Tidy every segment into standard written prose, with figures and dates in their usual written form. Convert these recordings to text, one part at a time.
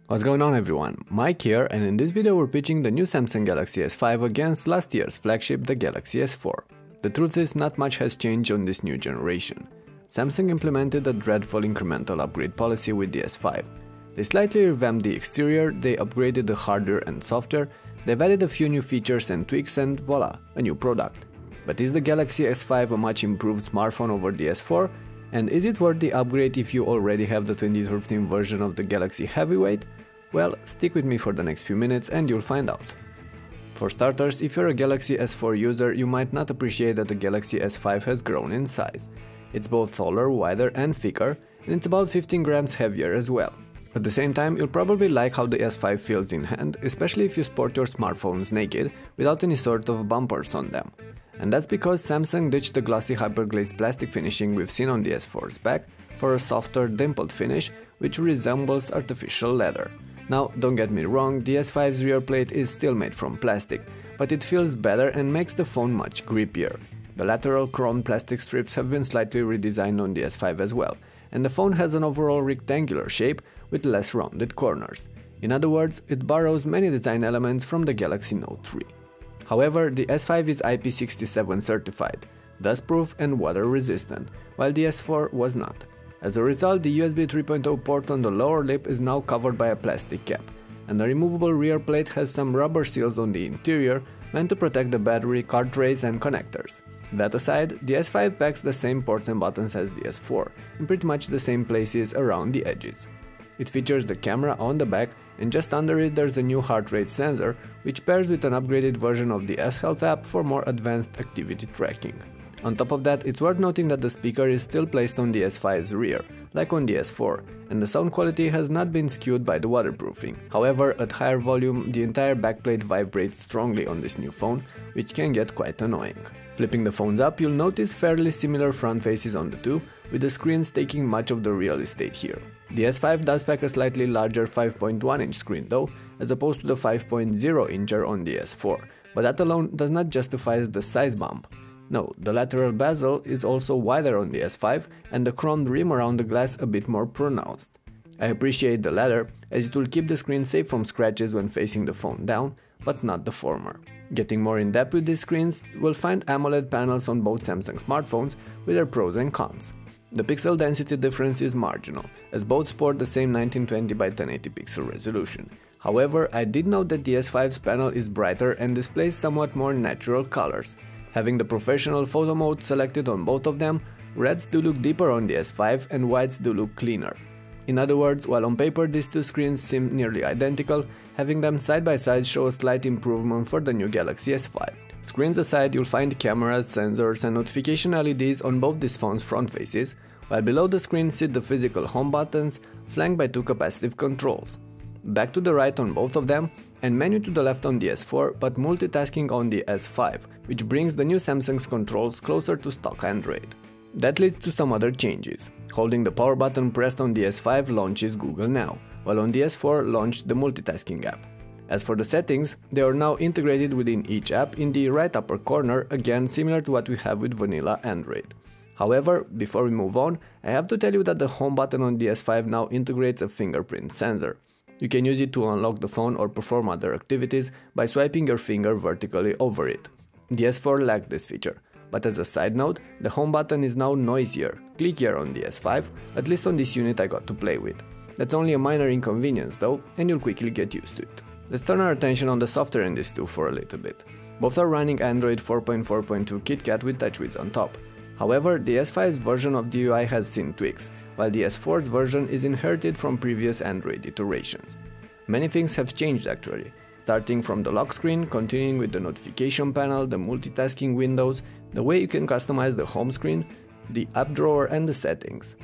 What's going on everyone, Mike here, and in this video we're pitching the new Samsung Galaxy S5 against last year's flagship, the Galaxy S4. The truth is, not much has changed on this new generation. Samsung implemented a dreadful incremental upgrade policy with the S5. They slightly revamped the exterior, they upgraded the hardware and software, they've added a few new features and tweaks, and voila, a new product. But is the Galaxy S5 a much improved smartphone over the S4? And is it worth the upgrade if you already have the 2013 version of the Galaxy Heavyweight? Well, stick with me for the next few minutes and you'll find out. For starters, if you're a Galaxy S4 user, you might not appreciate that the Galaxy S5 has grown in size. It's both taller, wider and thicker, and it's about 15 grams heavier as well. At the same time, you'll probably like how the S5 feels in hand, especially if you sport your smartphones naked, without any sort of bumpers on them. And that's because Samsung ditched the glossy hyperglazed plastic finishing we've seen on the S4's back for a softer, dimpled finish which resembles artificial leather. Now, don't get me wrong, the S5's rear plate is still made from plastic, but it feels better and makes the phone much grippier. The lateral chrome plastic strips have been slightly redesigned on the S5 as well, and the phone has an overall rectangular shape with less rounded corners. In other words, it borrows many design elements from the Galaxy Note 3. However, the S5 is IP67 certified, dustproof and water resistant, while the S4 was not. As a result, the USB 3.0 port on the lower lip is now covered by a plastic cap, and the removable rear plate has some rubber seals on the interior meant to protect the battery, card trays and connectors. That aside, the S5 packs the same ports and buttons as the S4, in pretty much the same places around the edges. It features the camera on the back, and just under it there's a new heart rate sensor, which pairs with an upgraded version of the S Health app for more advanced activity tracking. On top of that, it's worth noting that the speaker is still placed on the S5's rear, like on the S4, and the sound quality has not been skewed by the waterproofing. However, at higher volume, the entire backplate vibrates strongly on this new phone, which can get quite annoying. Flipping the phones up, you'll notice fairly similar front faces on the two, with the screens taking much of the real estate here. The S5 does pack a slightly larger 5.1-inch screen though, as opposed to the 5.0-incher on the S4, but that alone does not justify the size bump. No, the lateral bezel is also wider on the S5 and the chromed rim around the glass a bit more pronounced. I appreciate the latter, as it will keep the screen safe from scratches when facing the phone down, but not the former. Getting more in depth with these screens, we'll find AMOLED panels on both Samsung smartphones with their pros and cons. The pixel density difference is marginal, as both sport the same 1920 by 1080 pixel resolution. However, I did note that the S5's panel is brighter and displays somewhat more natural colors. Having the professional photo mode selected on both of them, reds do look deeper on the S5 and whites do look cleaner. In other words, while on paper these two screens seem nearly identical, having them side by side shows a slight improvement for the new Galaxy S5. Screens aside, you'll find cameras, sensors and notification LEDs on both these phones' front faces, while below the screen sit the physical home buttons, flanked by two capacitive controls. Back to the right on both of them, and menu to the left on the S4, but multitasking on the S5, which brings the new Samsung's controls closer to stock Android. That leads to some other changes. Holding the power button pressed on the S5 launches Google Now, while on the S4 launched the Multitasking app. As for the settings, they are now integrated within each app in the right upper corner, again similar to what we have with vanilla Android. However, before we move on, I have to tell you that the home button on the S5 now integrates a fingerprint sensor. You can use it to unlock the phone or perform other activities by swiping your finger vertically over it. The S4 lacked this feature, but as a side note, the home button is now noisier, clickier on the S5, at least on this unit I got to play with. That's only a minor inconvenience though, and you'll quickly get used to it. Let's turn our attention on the software in these two for a little bit. Both are running Android 4.4.2 KitKat with TouchWiz on top. However, the S5's version of the UI has seen tweaks, while the S4's version is inherited from previous Android iterations. Many things have changed actually, starting from the lock screen, continuing with the notification panel, the multitasking windows, the way you can customize the home screen, the app drawer and the settings.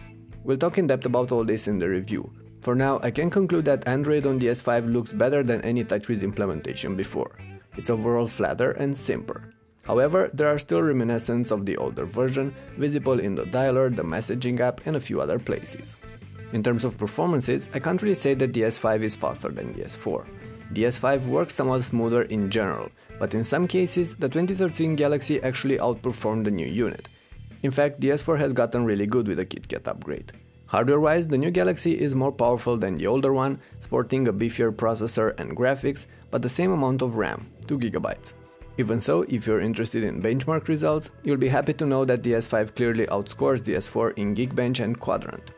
We'll talk in depth about all this in the review. For now, I can conclude that Android on the S5 looks better than any TouchWiz implementation before. It's overall flatter and simpler. However, there are still reminiscences of the older version, visible in the dialer, the messaging app and a few other places. In terms of performances, I can't really say that the S5 is faster than the S4. The S5 works somewhat smoother in general, but in some cases, the 2013 Galaxy actually outperformed the new unit. In fact, the S4 has gotten really good with the KitKat upgrade. Hardware-wise, the new Galaxy is more powerful than the older one, sporting a beefier processor and graphics, but the same amount of RAM, 2 GB. Even so, if you're interested in benchmark results, you'll be happy to know that the S5 clearly outscores the S4 in Geekbench and Quadrant.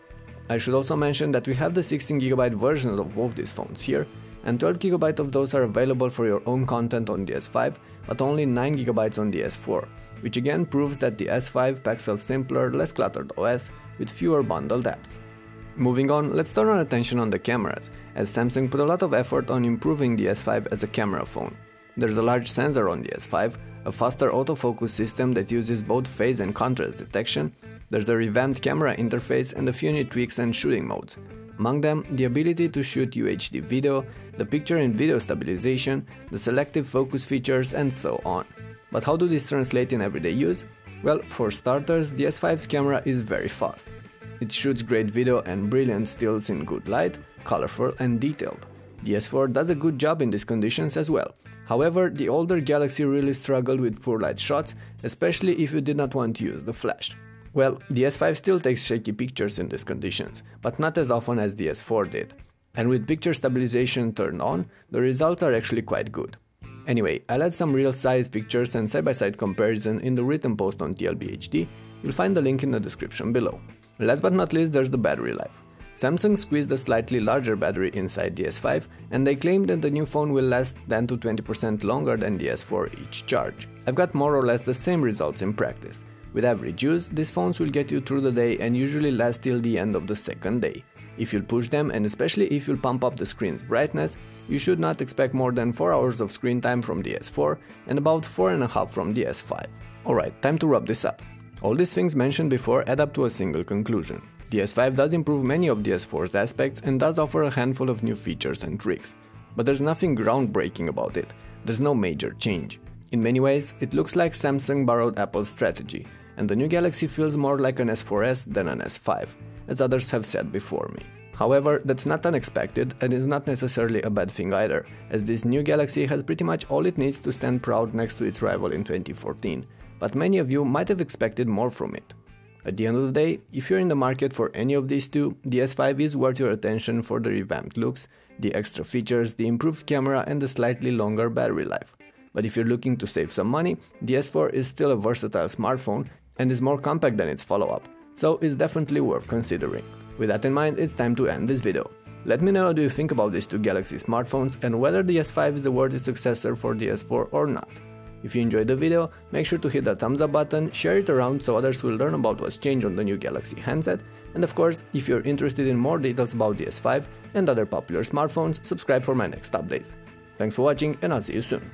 I should also mention that we have the 16 GB versions of both these phones here, and 12 GB of those are available for your own content on the S5, but only 9 GB on the S4, which again proves that the S5 packs a simpler, less cluttered OS with fewer bundled apps. Moving on, let's turn our attention on the cameras, as Samsung put a lot of effort on improving the S5 as a camera phone. There's a large sensor on the S5, a faster autofocus system that uses both phase and contrast detection, there's a revamped camera interface and a few new tweaks and shooting modes. Among them, the ability to shoot UHD video, the picture and video stabilization, the selective focus features, and so on. But how do these translate in everyday use? Well, for starters, the S5's camera is very fast. It shoots great video and brilliant stills in good light, colorful and detailed. The S4 does a good job in these conditions as well. However, the older Galaxy really struggled with poor light shots, especially if you did not want to use the flash. Well, the S5 still takes shaky pictures in these conditions, but not as often as the S4 did. And with picture stabilization turned on, the results are actually quite good. Anyway, I'll add some real size pictures and side-by-side comparison in the written post on TLBHD, you'll find the link in the description below. Last but not least, there's the battery life. Samsung squeezed a slightly larger battery inside the S5, and they claim that the new phone will last 10 to 20% longer than the S4 each charge. I've got more or less the same results in practice. With average use, these phones will get you through the day and usually last till the end of the second day. If you'll push them, and especially if you'll pump up the screen's brightness, you should not expect more than 4 hours of screen time from the S4 and about 4.5 from the S5. Alright, time to wrap this up. All these things mentioned before add up to a single conclusion. The S5 does improve many of the S4's aspects and does offer a handful of new features and tricks. But there's nothing groundbreaking about it. There's no major change. In many ways, it looks like Samsung borrowed Apple's strategy, and the new Galaxy feels more like an S4S than an S5, as others have said before me. However, that's not unexpected and is not necessarily a bad thing either, as this new Galaxy has pretty much all it needs to stand proud next to its rival in 2014, but many of you might have expected more from it. At the end of the day, if you're in the market for any of these two, the S5 is worth your attention for the revamped looks, the extra features, the improved camera and the slightly longer battery life. But if you're looking to save some money, the S4 is still a versatile smartphone and is more compact than its follow-up, so it's definitely worth considering. With that in mind, it's time to end this video. Let me know what you think about these two Galaxy smartphones and whether the S5 is a worthy successor for the S4 or not. If you enjoyed the video, make sure to hit the thumbs up button, share it around so others will learn about what's changed on the new Galaxy handset, and of course, if you're interested in more details about the S5 and other popular smartphones, subscribe for my next updates. Thanks for watching and I'll see you soon.